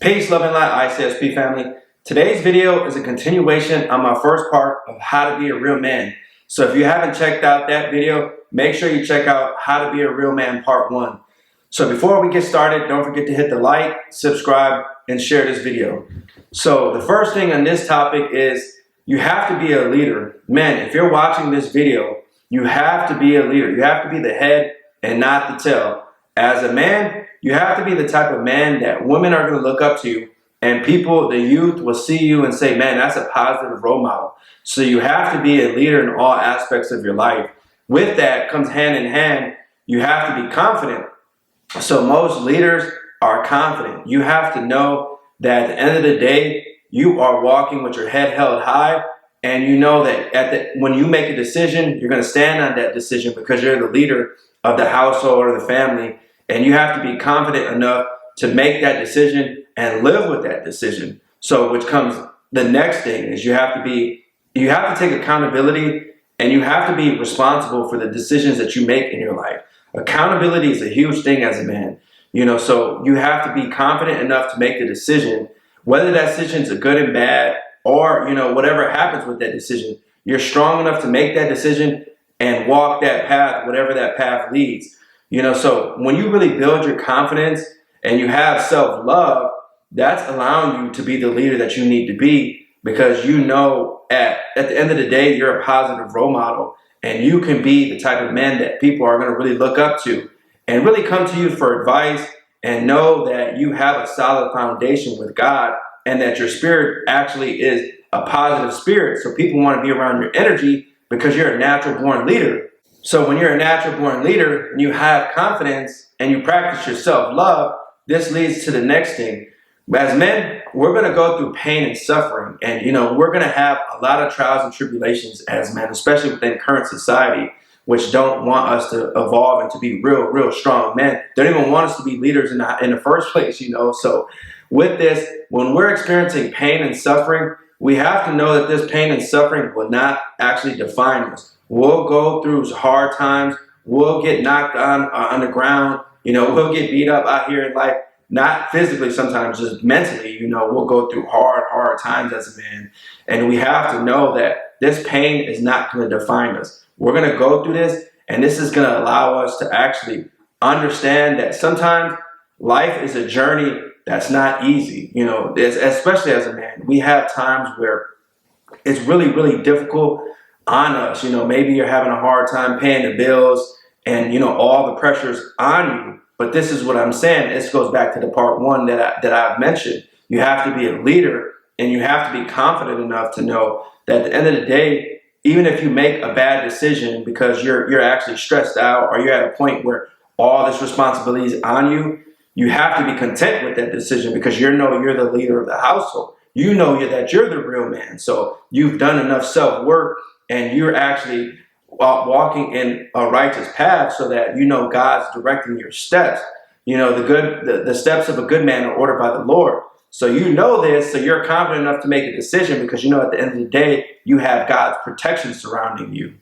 Peace, love, and light, ICSP family. Today's video is a continuation on my first part of how to be a real man. So if you haven't checked out that video, make sure you check out How to Be a Real Man Part 1. So before we get started, don't forget to hit the like, subscribe, and share this video. So the first thing on this topic is you have to be a leader. Men, if you're watching this video, you have to be a leader. You have to be the head and not the tail. As a man, you have to be the type of man that women are going to look up to, and people, the youth, will see you and say, man, that's a positive role model. So you have to be a leader in all aspects of your life. With that comes hand in hand, you have to be confident. So most leaders are confident. You have to know that at the end of the day, you are walking with your head held high, and you know that when you make a decision, you're going to stand on that decision because you're the leader of the household or the family. And you have to be confident enough to make that decision and live with that decision. So which comes the next thing is you have to take accountability, and you have to be responsible for the decisions that you make in your life. Accountability is a huge thing as a man. So you have to be confident enough to make the decision, whether that decision is a good and bad, or whatever happens with that decision. You're strong enough to make that decision and walk that path, whatever that path leads. So when you really build your confidence and you have self-love, that's allowing you to be the leader that you need to be, because at the end of the day, you're a positive role model, and you can be the type of man that people are going to really look up to and really come to you for advice, and know that you have a solid foundation with God, and that your spirit actually is a positive spirit. So people want to be around your energy because you're a natural born leader. So when you're a natural born leader and you have confidence and you practice your self-love, this leads to the next thing. As men, we're going to go through pain and suffering, and we're going to have a lot of trials and tribulations as men, especially within current society, which don't want us to evolve and to be real strong men. They don't even want us to be leaders in the first place, So with this, when we're experiencing pain and suffering, we have to know that this pain and suffering will not actually define us. We'll go through hard times. We'll get knocked on the ground. We'll get beat up out here in life, not physically sometimes, just mentally. We'll go through hard times as a man. And we have to know that this pain is not going to define us. We're going to go through this, and this is going to allow us to actually understand that sometimes life is a journey that's not easy. Especially as a man, we have times where it's really difficult on us. Maybe you're having a hard time paying the bills, and all the pressure's on you. But this is what I'm saying. This goes back to the part 1 that I've mentioned. You have to be a leader, and you have to be confident enough to know that at the end of the day, even if you make a bad decision because you're actually stressed out, or you're at a point where all this responsibility is on you, you have to be content with that decision, because you're the leader of the household. That you're the real man. So you've done enough self-work, and you're actually walking in a righteous path, so that God's directing your steps. The steps of a good man are ordered by the Lord. So this, so you're confident enough to make a decision, because at the end of the day, you have God's protection surrounding you,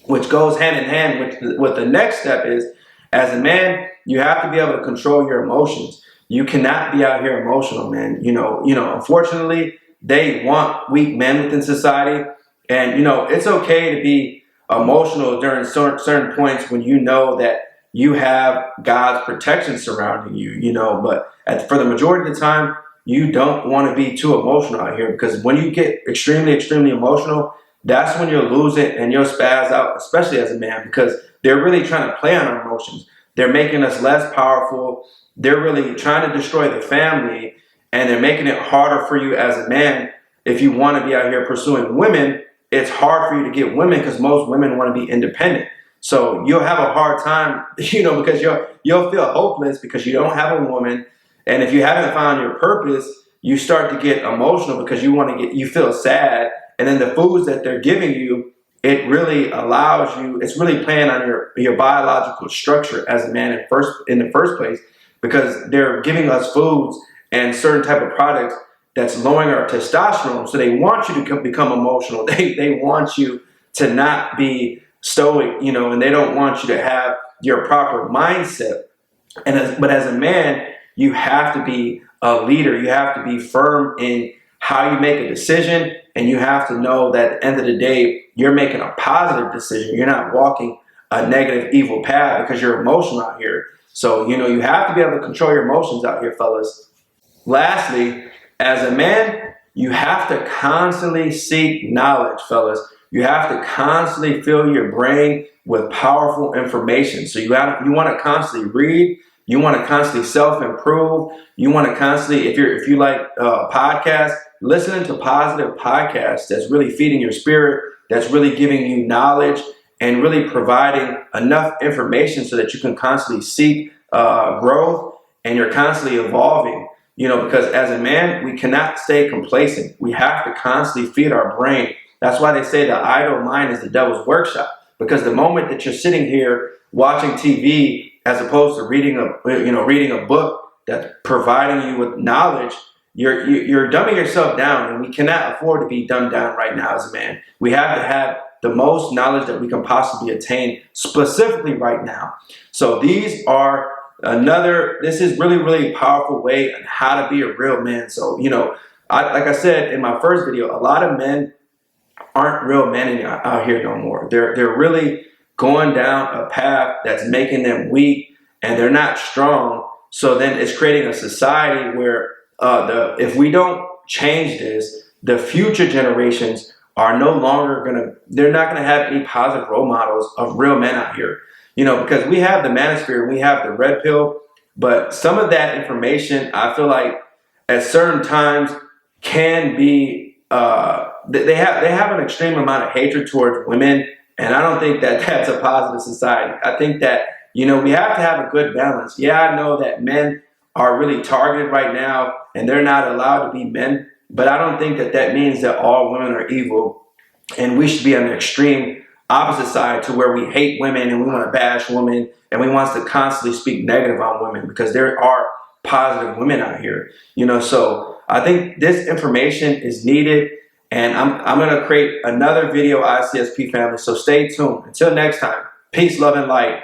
which goes hand in hand with the next step is, as a man, you have to be able to control your emotions. You cannot be out here emotional, man. Unfortunately, they want weak men within society. And, it's okay to be emotional during certain points when that you have God's protection surrounding you, but for the majority of the time, you don't want to be too emotional out here, because when you get extremely emotional, that's when you'll lose it and you'll spaz out, especially as a man, because they're really trying to play on our emotions. They're making us less powerful. They're really trying to destroy the family, and they're making it harder for you as a man. If you want to be out here pursuing women, it's hard for you to get women, because most women want to be independent. So you'll have a hard time, because you'll feel hopeless because you don't have a woman. And if you haven't found your purpose, you start to get emotional because you feel sad. And then the foods that they're giving you, it really allows you, it's really playing on your biological structure as a man in the first place, because they're giving us foods and certain type of products that's lowering our testosterone. So they want you to become emotional. They want you to not be stoic, and they don't want you to have your proper mindset. But as a man, you have to be a leader. You have to be firm in how you make a decision, and you have to know that at the end of the day, you're making a positive decision. You're not walking a negative, evil path because you're emotional out here. So, you have to be able to control your emotions out here, fellas. Lastly, as a man, you have to constantly seek knowledge, fellas. You have to constantly fill your brain with powerful information. So you want to constantly read. You want to constantly self-improve. You want to constantly, if you like podcasts, listening to positive podcasts that's really feeding your spirit, that's really giving you knowledge and really providing enough information so that you can constantly seek growth and you're constantly evolving. Because as a man, we cannot stay complacent. We have to constantly feed our brain. That's why they say the idle mind is the devil's workshop. Because the moment that you're sitting here watching TV, as opposed to reading a book that's providing you with knowledge, you're dumbing yourself down, and we cannot afford to be dumbed down right now as a man. We have to have the most knowledge that we can possibly attain, specifically right now. So these are this is really, really powerful way on how to be a real man. So, like I said in my first video, a lot of men aren't real men out here no more. They're really going down a path that's making them weak, and they're not strong. So then it's creating a society where if we don't change this, the future generations are no longer they're not gonna have any positive role models of real men out here. Because we have the manosphere, we have the red pill, but some of that information, I feel like at certain times can be, they have an extreme amount of hatred towards women, and I don't think that that's a positive society. I think that, we have to have a good balance. Yeah, I know that men are really targeted right now, and they're not allowed to be men, but I don't think that that means that all women are evil, and we should be on the extreme opposite side to where we hate women and we want to bash women and we want to constantly speak negative on women, because there are positive women out here. So I think this information is needed, and I'm going to create another video, ICSP family. So stay tuned. Until next time, peace, love, and light.